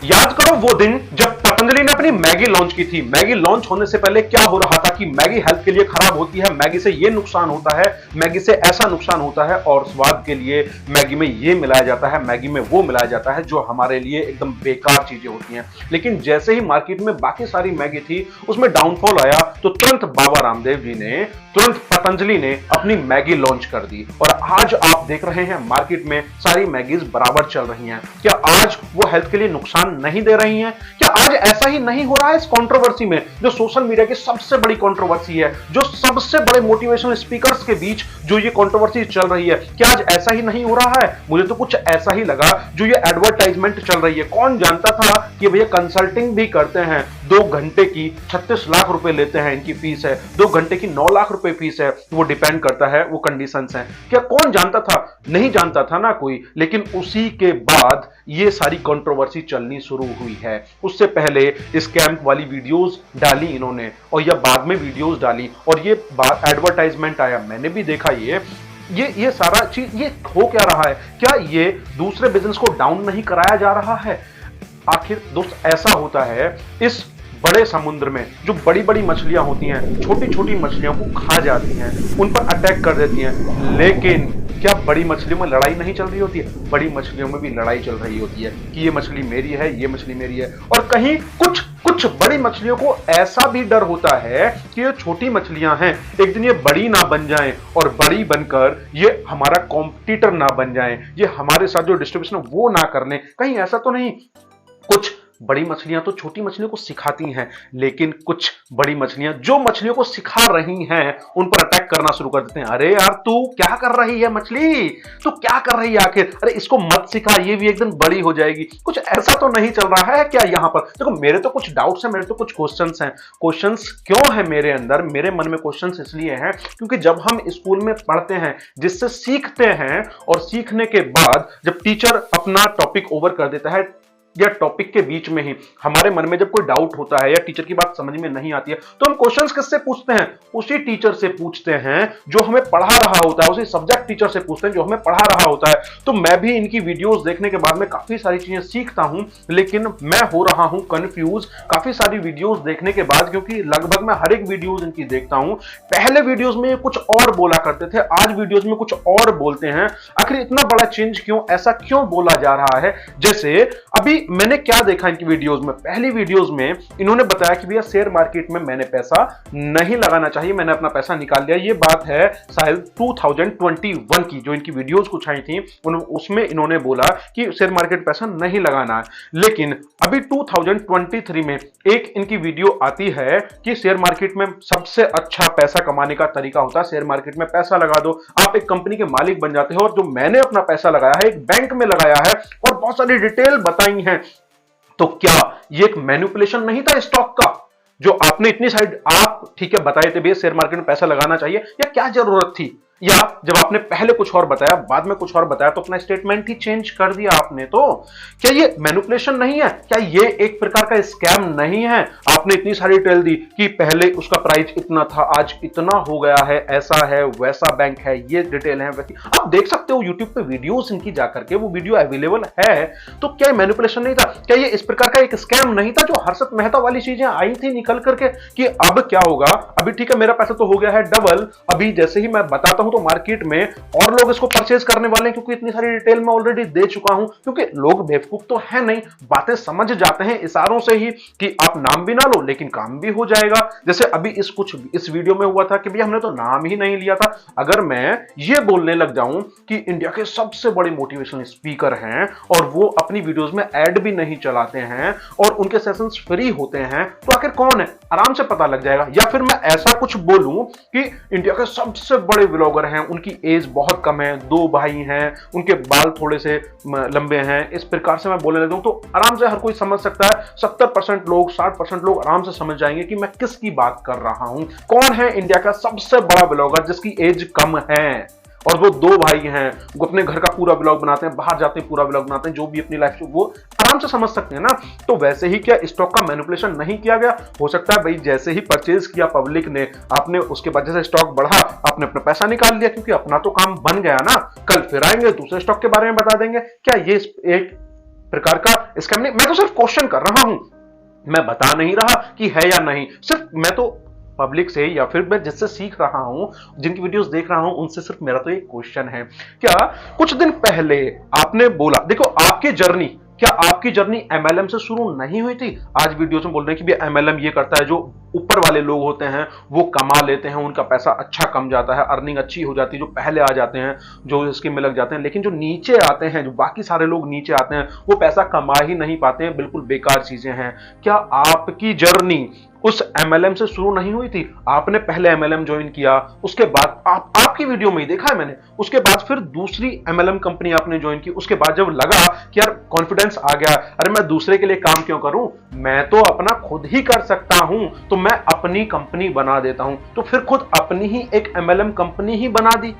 याद करो वो दिन जब पतंजलि ने अपनी मैगी लॉन्च की थी। मैगी लॉन्च होने से पहले क्या हो रहा था कि मैगी हेल्थ के लिए खराब होती है, मैगी से ये नुकसान होता है, मैगी से ऐसा नुकसान होता है, और स्वाद के लिए मैगी में ये मिलाया जाता है, मैगी में वो मिलाया जाता है, जो हमारे लिए एकदम बेकार चीजें होती हैं। लेकिन जैसे ही मार्केट में बाकी सारी मैगी थी उसमें डाउनफॉल आया, तो तुरंत बाबा रामदेव जी ने, तुरंत पतंजलि ने अपनी मैगी लॉन्च कर दी, और आज आप देख रहे हैं मार्केट में सारी मैगीज बराबर चल रही हैं। क्या आज वो हेल्थ के लिए नुकसान नहीं दे रही हैं? क्या आज ऐसा ही नहीं हो रहा है इस कंट्रोवर्सी में, जो सोशल मीडिया की सबसे बड़ी कंट्रोवर्सी है, जो सबसे बड़े मोटिवेशनल स्पीकर्स के बीच जो ये कंट्रोवर्सी चल रही है, क्या आज ऐसा ही नहीं हो रहा है? मुझे तो कुछ ऐसा ही लगा जो ये एडवर्टाइजमेंट चल रही है। कौन जानता था कि भैया कंसल्टिंग भी करते हैं, 2 घंटे की 36 लाख रुपए लेते हैं, इनकी फीस है, 2 घंटे की 9 लाख रुपए फीस है, वो डिपेंड करता है, वो कंडीशंस हैं। क्या कौन जानता था? नहीं जानता था ना कोई। लेकिन उसी के बाद ये सारी कंट्रोवर्सी चलनी शुरू हुई है। उससे पहले स्कैम वाली वीडियोस डाली इन्होंने, और या बाद में वीडियोस डाली, और ये बात एडवर्टाइजमेंट आया, मैंने भी देखा ये सारा चीज ये हो क्या रहा है? क्या ये दूसरे बिजनेस को डाउन नहीं कराया जा रहा है? आखिर दोस्त ऐसा होता है, इस बड़े समुद्र में जो बड़ी बड़ी मछलियां होती हैं, छोटी छोटी मछलियों को खा जाती हैं, उन पर अटैक कर देती हैं। लेकिन क्या बड़ी मछलियों में लड़ाई नहीं चल रही होती है? बड़ी मछलियों में भी लड़ाई चल रही होती है कि ये मछली मेरी है, ये मछली मेरी है। और कहीं कुछ कुछ बड़ी मछलियों को ऐसा भी डर होता है कि ये छोटी मछलियां हैं, एक दिन ये बड़ी ना बन जाएं, और बड़ी बनकर ये हमारा कॉम्पिटिटर ना बन जाएं, ये हमारे साथ जो डिस्ट्रीब्यूशन वो ना कर लें। कहीं ऐसा तो नहीं? कुछ बड़ी मछलियां तो छोटी मछलियों को सिखाती हैं, लेकिन कुछ बड़ी मछलियां जो मछलियों को सिखा रही हैं उन पर अटैक करना शुरू कर देते हैं। अरे यार, तू क्या कर रही है मछली? तू क्या कर रही है आखिर? अरे इसको मत सिखा, ये भी एक दिन बड़ी हो जाएगी। कुछ ऐसा तो नहीं चल रहा है क्या यहां पर? देखो, मेरे तो कुछ डाउट्स हैं, मेरे तो कुछ क्वेश्चंस हैं। क्वेश्चंस क्यों है मेरे अंदर, मेरे मन में क्वेश्चंस इसलिए हैं क्योंकि जब हम स्कूल में पढ़ते हैं, जिससे सीखते हैं, और सीखने के बाद जब टीचर अपना टॉपिक ओवर कर देता है, या टॉपिक के बीच में ही हमारे मन में जब कोई डाउट होता है या टीचर की बात समझ में नहीं आती है, तो हम क्वेश्चंस किससे पूछते हैं? उसी टीचर से पूछते हैं जो हमें पढ़ा रहा होता है, उसी सब्जेक्ट टीचर से पूछते हैं जो हमें पढ़ा रहा होता है। तो मैं भी इनकी वीडियोस देखने के बाद में काफी सारी चीजें सीखता हूं, लेकिन मैं हो रहा हूं कंफ्यूज काफी सारी वीडियोस देखने के बाद, क्योंकि लगभग मैं हर एक वीडियोस इनकी देखता हूं। पहले वीडियोस में कुछ और बोला करते थे, आज वीडियोस में कुछ और बोलते हैं। आखिर इतना बड़ा चेंज क्यों, ऐसा क्यों बोला जा रहा है? जैसे अभी मैंने क्या देखा इनकी वीडियोस में, पहली वीडियोस में इन्होंने बताया कि भैया शेयर मार्केट में मैंने पैसा नहीं लगाना चाहिए, मैंने अपना पैसा निकाल लिया। ये बात है शायद 2021 की, जो इनकी वीडियोस कुछ आई थी उसमें इन्होंने बोला कि शेयर मार्केट पैसा नहीं लगाना है। लेकिन अभी 2023 में एक इनकी वीडियो आती है कि शेयर मार्केट में सबसे अच्छा पैसा कमाने का तरीका होता है शेयर मार्केट में पैसा लगा दो, आप एक कंपनी के मालिक बन जाते हो। और जो मैंने अपना पैसा लगाया है, एक बैंक में लगाया है, और बहुत सारी डिटेल बताई है। तो क्या ये एक मैनिपुलेशन नहीं था स्टॉक का, जो आपने इतनी साइड आप ठीक है बताए थे भैया शेयर मार्केट में पैसा लगाना चाहिए, या क्या जरूरत थी? या जब आपने पहले कुछ और बताया, बाद में कुछ और बताया, तो अपना स्टेटमेंट ही चेंज कर दिया आपने। तो क्या ये मैनिपुलेशन नहीं है? क्या ये एक प्रकार का स्कैम नहीं है? आपने इतनी सारी डिटेल दी कि पहले उसका प्राइस इतना था, आज इतना हो गया है, ऐसा है, वैसा बैंक है, ये डिटेल है, वैसी आप देख सकते हो यूट्यूब पे वीडियोस इनकी जाकर के, वो वीडियो अवेलेबल है। तो क्या मैनिपुलेशन नहीं था? क्या ये इस प्रकार का एक स्कैम नहीं था? जो हर्षद मेहता वाली चीजें आई थी निकल करके कि अब क्या होगा, अभी ठीक है मेरा पैसा तो हो गया है डबल, अभी जैसे ही मैं बताता हूं तो मार्केट में और लोग इसको परचेज करने वाले हैं, क्योंकि इतनी सारी डिटेल मैं ऑलरेडी दे चुका हूं। क्योंकि लोग बेवकूफ तो है नहीं, बातें समझ जाते हैं इशारों से ही कि आप नाम भी ना लो लेकिन काम भी हो जाएगा। जैसे अभी इस वीडियो में हुआ था कि भैया हमने तो नाम ही नहीं लिया था। अगर मैं ये बोलने लग जाऊं कि इंडिया के सबसे बड़े मोटिवेशनल स्पीकर हैं और वो अपनी वीडियोस में ऐड भी नहीं चलाते हैं और उनके सेशंस फ्री होते हैं, तो आखिर कौन है? आराम से पता लग जाएगा। या फिर मैं ऐसा कुछ बोलूं कि इंडिया के सबसे बड़े ब्लॉगर हैं, उनकी एज बहुत कम है, 2 भाई हैं, उनके बाल थोड़े से लंबे हैं, इस प्रकार से मैं बोलने लगा तो आराम से हर कोई समझ सकता है। 70% लोग, 60% लोग आराम से समझ जाएंगे कि मैं किसकी बात कर रहा हूं। कौन है इंडिया का सबसे बड़ा ब्लॉगर जिसकी एज कम है और वो 2 भाई हैं, वो अपने घर का पूरा ब्लॉग बनाते हैं, बाहर जाते हैं पूरा ब्लॉग बनाते हैं, जो भी अपनी लाइफ वो आराम से समझ सकते हैं ना। तो वैसे ही क्या स्टॉक का मैनिपुलेशन नहीं किया गया? हो सकता है भाई जैसे ही परचेज किया पब्लिक ने, आपने उसके बाद जैसे स्टॉक बढ़ा आपने अपना पैसा निकाल लिया, क्योंकि अपना तो काम बन गया ना। कल फिर आएंगे दूसरे स्टॉक के बारे में बता देंगे। क्या ये एक प्रकार का स्कैम नहीं। मैं तो सिर्फ क्वेश्चन कर रहा हूं, मैं बता नहीं रहा कि है या नहीं। सिर्फ मैं तो पब्लिक से या फिर मैं जिससे सीख रहा हूं, जिनकी वीडियोस देख रहा हूं, उनसे सिर्फ मेरा तो एक क्वेश्चन है। क्या कुछ दिन पहले आपने बोला, देखो आपकी जर्नी, क्या आपकी जर्नी एमएलएम से शुरू नहीं हुई थी? आज वीडियोस में बोल रहे हैं कि एमएलएम ये करता है, जो ऊपर वाले लोग होते हैं वो कमा लेते हैं, उनका पैसा अच्छा कम जाता है, अर्निंग अच्छी हो जाती है, जो पहले आ जाते हैं, जो स्कीम में लग जाते हैं। लेकिन जो नीचे आते हैं, जो बाकी सारे लोग नीचे आते हैं, वो पैसा कमा ही नहीं पाते हैं, बिल्कुल बेकार चीजें हैं। क्या आपकी जर्नी उस एमएलएम से शुरू नहीं हुई थी? आपने पहले एमएलएम ज्वाइन किया, उसके बाद आपकी वीडियो में ही देखा है मैंने, उसके बाद फिर दूसरी एमएलएम कंपनी आपने ज्वाइन की। उसके बाद जब लगा कि यार कॉन्फिडेंस आ गया, अरे मैं दूसरे के लिए काम क्यों करूं, मैं तो अपना खुद ही कर सकता हूं, तो मैं अपनी कंपनी बना देता हूं। तो फिर खुद अपनी ही एक एमएलएम कंपनी ही बना दी,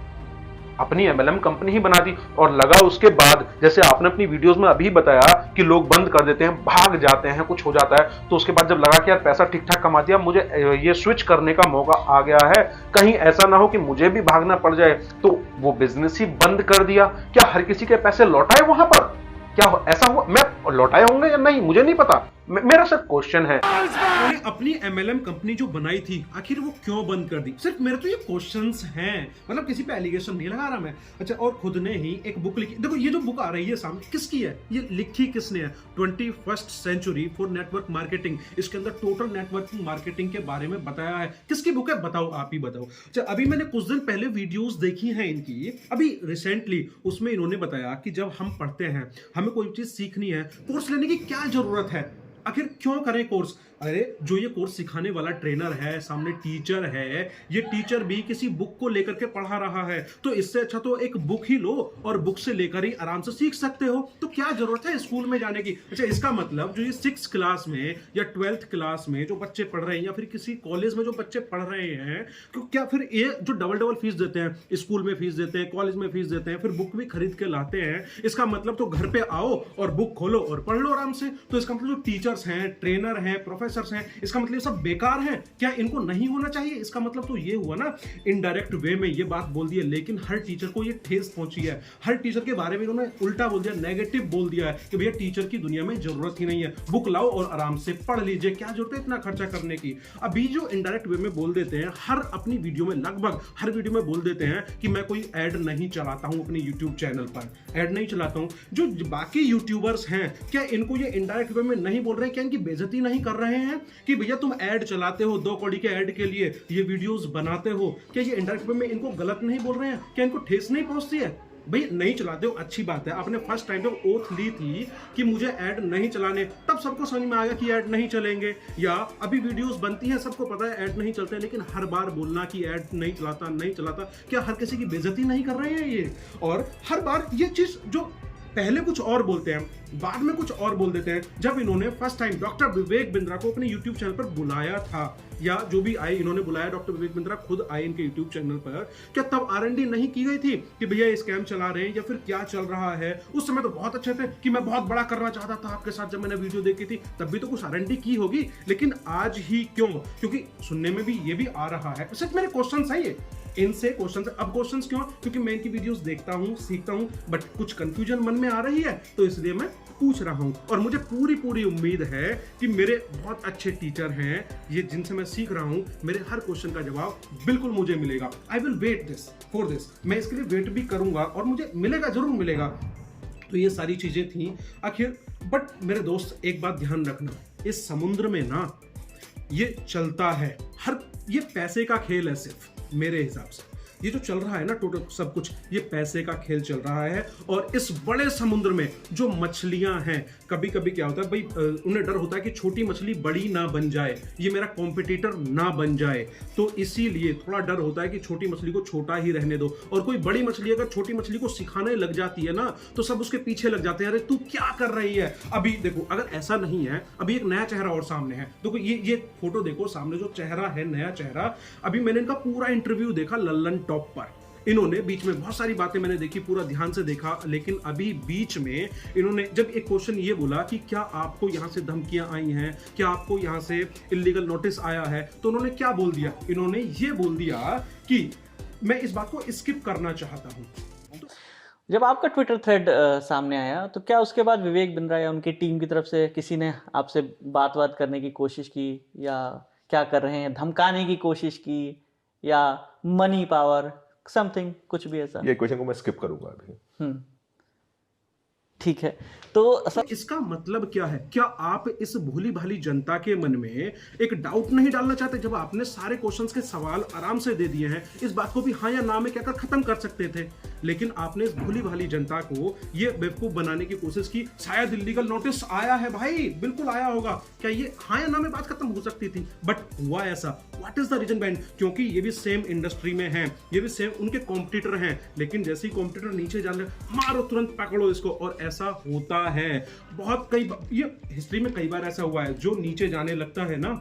अपनी एमएलएम कंपनी ही बना दी। और लगा उसके बाद, जैसे आपने अपनी वीडियोस में अभी बताया कि लोग बंद कर देते हैं, भाग जाते हैं, कुछ हो जाता है, तो उसके बाद जब लगा कि यार पैसा ठीक ठाक कमा दिया, मुझे ये स्विच करने का मौका आ गया है, कहीं ऐसा ना हो कि मुझे भी भागना पड़ जाए, तो वो बिजनेस ही बंद कर दिया। क्या हर किसी के पैसे लौटाए वहां पर? क्या ऐसा हुआ? मैं लौटाए होंगे या नहीं मुझे नहीं पता, मेरा सिर्फ क्वेश्चन है। उन्होंने अपनी एमएलएम कंपनी जो बनाई थी, आखिर वो क्यों बंद कर दी? सिर्फ मेरे तो ये क्वेश्चंस हैं, मतलब किसी पे एलिगेशन नहीं लगा रहा मैं। अच्छा, और खुद ने ही एक बुक लिखी। देखो ये जो बुक आ रही है सामने, किसकी है? ये लिखी किसने है? 21st century for network marketing. इसके अंदर टोटल नेटवर्किंग मार्केटिंग के बारे में बताया है। किसकी बुक है बताओ, आप ही बताओ। अच्छा, अभी मैंने कुछ दिन पहले वीडियोस देखी हैं इनकी, अभी रिसेंटली, उसमें इन्होंने बताया कि जब हम पढ़ते हैं, हमें कोई चीज सीखनी है, कोर्स लेने की क्या जरूरत है, आखिर क्यों करें कोर्स? अरे जो ये कोर्स सिखाने वाला ट्रेनर है, सामने टीचर है, ये टीचर भी किसी बुक को लेकर के पढ़ा रहा है, तो इससे अच्छा तो एक बुक ही लो और बुक से लेकर ही आराम से सीख सकते हो। तो क्या जरूरत है स्कूल में जाने की? अच्छा, इसका मतलब जो ये 6th क्लास में या 12th क्लास में जो बच्चे पढ़ रहे हैं, या फिर किसी कॉलेज में जो बच्चे पढ़ रहे हैं, तो क्या फिर ये जो डबल फीस देते हैं, स्कूल में फीस देते हैं, कॉलेज में फीस देते हैं, फिर बुक भी खरीद के लाते हैं, इसका मतलब तो घर पे आओ और बुक खोलो और पढ़ लो आराम से। तो इसका मतलब जो टीचर्स हैं, ट्रेनर हैं, प्रोफेसर्स हैं, इसका मतलब ये सब बेकार हैं? क्या इनको नहीं होना चाहिए? इसका मतलब तो ये हुआ ना, इनडायरेक्ट वे में ये बात बोल दी है, लेकिन हर टीचर को ये ठेस पहुंची है। हर टीचर के बारे में इन्होंने उल्टा बोल दिया, नेगेटिव बोल दिया है कि भैया टीचर की दुनिया में जरूरत ही नहीं है, बुक लाओ और आराम से पढ़ लीजिए, क्या जरूरत है इतना खर्चा करने की। अभी जो इनडायरेक्ट वे में बोल देते हैं, हर अपनी वीडियो में, लगभग हर वीडियो में बोल देते हैं कि मैं कोई ऐड नहीं चलाता हूं अपने यूट्यूब चैनल पर, ऐड नहीं चलाता हूं। जो बाकी यूट्यूबर्स हैं, क्या इनको ये इनडायरेक्ट वे में नहीं बोल रहे हैं? क्या इनकी बेइज्जती नहीं कर रहे हैं कि भैया तुम ऐड चलाते हो, 2 कौड़ी के ऐड के लिए ये वीडियोस बनाते हो? क्या ये इनडायरेक्ट वे में इनको गलत नहीं बोल रहे हैं? क्या इनको ठेस नहीं पहुंचती है? भाई नहीं चलाते हो, अच्छी बात है, आपने फर्स्ट टाइम जब ओथ ली थी कि मुझे ऐड नहीं चलाने, तब सबको समझ में आया कि ऐड नहीं चलेंगे। या अभी वीडियोस बनती हैं, सबको पता है ऐड नहीं चलते, लेकिन हर बार बोलना कि ऐड नहीं चलाता, नहीं चलाता, क्या हर किसी की बेइज्जती नहीं कर रहे हैं ये? और हर बार ये चीज जो पहले कुछ और बोलते हैं, बाद में कुछ और बोल देते हैं। जब इन्होंने first time doctor Vivek Bindra को अपने यूट्यूब चैनल पर बुलाया था, या जो भी आए, इन्होंने बुलाया, डॉक्टर विवेक बिंद्रा खुद आए इनके यूट्यूब चैनल पर, क्या तब R&D नहीं की गई थी कि भैया स्कैम चला रहे हैं या फिर क्या चल रहा है? उस समय तो बहुत अच्छे थे कि मैं बहुत बड़ा करना चाहता था आपके साथ, जब मैंने वीडियो देखी थी तब भी तो कुछ R&D की होगी, लेकिन आज ही क्यों? क्योंकि सुनने में भी ये भी आ रहा है। सच मेरे क्वेश्चन सही है, इनसे क्वेश्चन। अब क्वेश्चन क्यों? क्योंकि मैं इनकी वीडियोस देखता हूं, सीखता हूं, बट कुछ कंफ्यूजन मन में आ रही है, तो इसलिए मैं पूछ रहा हूं। और मुझे पूरी उम्मीद है कि मेरे बहुत अच्छे टीचर हैं ये, जिनसे मैं सीख रहा हूं, मेरे हर क्वेश्चन का जवाब बिल्कुल मुझे मिलेगा। I will wait for this, मैं इसके लिए वेट भी करूंगा और मुझे मिलेगा, जरूर मिलेगा। तो ये सारी चीजें थी आखिर। बट मेरे दोस्त, एक बात ध्यान रखना, इस समुद्र में ना ये चलता है, हर ये पैसे का खेल है सिर्फ, मेरे हिसाब से ये जो चल रहा है ना, टोटल सब कुछ ये पैसे का खेल चल रहा है। और इस बड़े समुद्र में जो मछलियां हैं, कभी कभी क्या होता है भाई, उन्हें डर होता है कि छोटी मछली बड़ी ना बन जाए, ये मेरा कॉम्पिटिटर ना बन जाए, तो इसीलिए थोड़ा डर होता है कि छोटी मछली को छोटा ही रहने दो। और कोई बड़ी मछली अगर छोटी मछली को सिखाने लग जाती है ना, तो सब उसके पीछे लग जाते हैं, अरे तू क्या कर रही है। अभी देखो, अगर ऐसा नहीं है, अभी एक नया चेहरा और सामने है, देखो ये फोटो देखो, सामने जो चेहरा है, नया चेहरा। अभी मैंने इनका पूरा इंटरव्यू देखा लल्लन टॉप पर, इन्होंने बीच में बहुत सारी बातें मैंने देखी, पूरा ध्यान से देखा, लेकिन अभी बीच में इन्होंने जब एक क्वेश्चन ये बोला कि क्या आपको यहां से धमकियां आई हैं, क्या आपको यहां से इलीगल नोटिस आया है, तो उन्होंने क्या बोल दिया? इन्होंने ये बोल दिया कि मैं इस बात को स्किप करना चाहता हूं। जब आपका ट्विटर थ्रेड सामने आया तो क्या उसके बाद विवेक बिंद्रा या उनकी टीम की तरफ से किसी ने आपसे बात करने की कोशिश की, या क्या कर रहे हैं धमकाने की कोशिश की, या मनी पावर समथिंग, कुछ भी ऐसा? ये क्वेश्चन को मैं स्किप करूंगा अभी। ठीक है। तो तो इसका मतलब क्या है? क्या आप इस भोली भाली जनता के मन में एक डाउट नहीं डालना चाहते? जब आपने सारे क्वेश्चंस के सवाल आराम से दे दिए हैं, इस बात को भी हाँ या ना में कहकर खत्म कर सकते थे, लेकिन आपने इस भोली भाली जनता को ये बेवकूफ बनाने की कोशिश की। शायद इल्लीगल नोटिस आया है भाई, बिल्कुल आया होगा। क्या ये हाँ या ना में बात खत्म हो सकती थी? बट हुआ ऐसा। What is the reason behind? क्योंकि ये भी सेम इंडस्ट्री में हैं, ये भी सेम उनके कॉम्पिटिटर हैं, लेकिन जैसे ही कॉम्पिटिटर नीचे जाने मारो तुरंत पकड़ो इसको, और ऐसा होता है बहुत। ये हिस्ट्री में कई बार ऐसा हुआ है। जो नीचे जाने लगता है ना,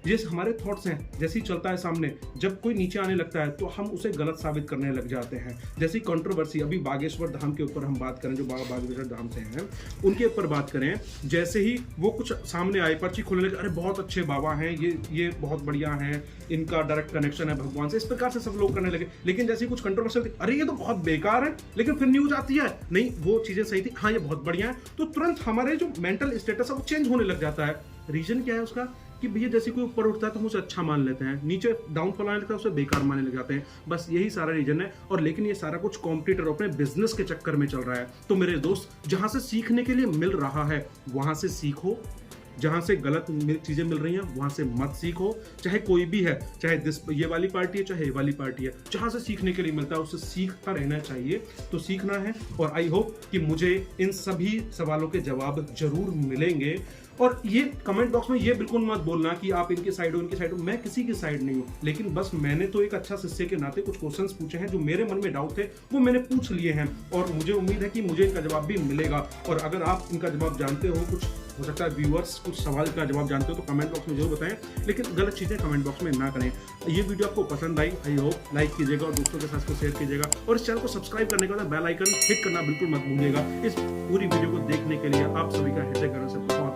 जैसे हमारे थॉट्स हैं, जैसे ही चलता है सामने, जब कोई नीचे आने लगता है तो हम उसे गलत साबित करने लग जाते हैं। जैसी कंट्रोवर्सी अभी बागेश्वर धाम के ऊपर हम बात करें, जो बाबा बागेश्वर धाम से हैं उनके ऊपर बात करें, जैसे ही वो कुछ सामने आए, पर्ची खोलने लगे, अरे बहुत अच्छे बाबा हैं ये बहुत बढ़िया हैं, इनका डायरेक्ट कनेक्शन है भगवान से, इस प्रकार से सब लोग करने लगे। लेकिन जैसे ही कुछ कंट्रोवर्सी, अरे ये तो बहुत बेकार है, लेकिन फिर न्यूज आती है नहीं वो चीजें सही थी, हाँ ये बहुत बढ़िया है, तो तुरंत हमारे जो मेंटल स्टेटस है वो चेंज होने लग जाता है। रीजन क्या है उसका? कि भैया जैसे कोई ऊपर उठता है तो हम उसे अच्छा मान लेते हैं, नीचे डाउनफॉल आने लगता है उसे बेकार मानने लग जाते हैं। बस यही सारा रीजन है। और लेकिन ये सारा कुछ कॉम्पिटिटर अपने बिजनेस के चक्कर में चल रहा है। तो मेरे दोस्त, जहां से सीखने के लिए मिल रहा है वहां से सीखो, जहां से गलत चीजें मिल रही हैं वहां से मत सीखो। चाहे कोई भी है, चाहे ये वाली पार्टी है चाहे ये वाली पार्टी है, जहां से सीखने के लिए मिलता है उससे सीखता रहना चाहिए। तो सीखना है, और आई होप कि मुझे इन सभी सवालों के जवाब जरूर मिलेंगे। और ये कमेंट बॉक्स में ये बिल्कुल मत बोलना कि आप इनकी साइड हो इनकी साइड हो, मैं किसी की साइड नहीं हूँ, लेकिन बस मैंने तो एक अच्छा शिष्य के नाते कुछ क्वेश्चंस पूछे हैं, जो मेरे मन में डाउट थे वो मैंने पूछ लिए हैं, और मुझे उम्मीद है कि मुझे इनका जवाब भी मिलेगा। और अगर आप इनका जवाब जानते हो, कुछ हो सकता है व्यूअर्स कुछ सवाल का जवाब जानते हो, तो कमेंट बॉक्स में जरूर बताएं, लेकिन गलत चीजें कमेंट बॉक्स में ना करें। ये वीडियो आपको पसंद आई, आई होप लाइक कीजिएगा और दोस्तों के साथ इसको शेयर कीजिएगा, और इस चैनल को सब्सक्राइब करने के बाद बेल आइकन हिट करना बिल्कुल मत भूलिएगा। इस पूरी वीडियो को देखने के लिए आप सभी का हृदय से बहुत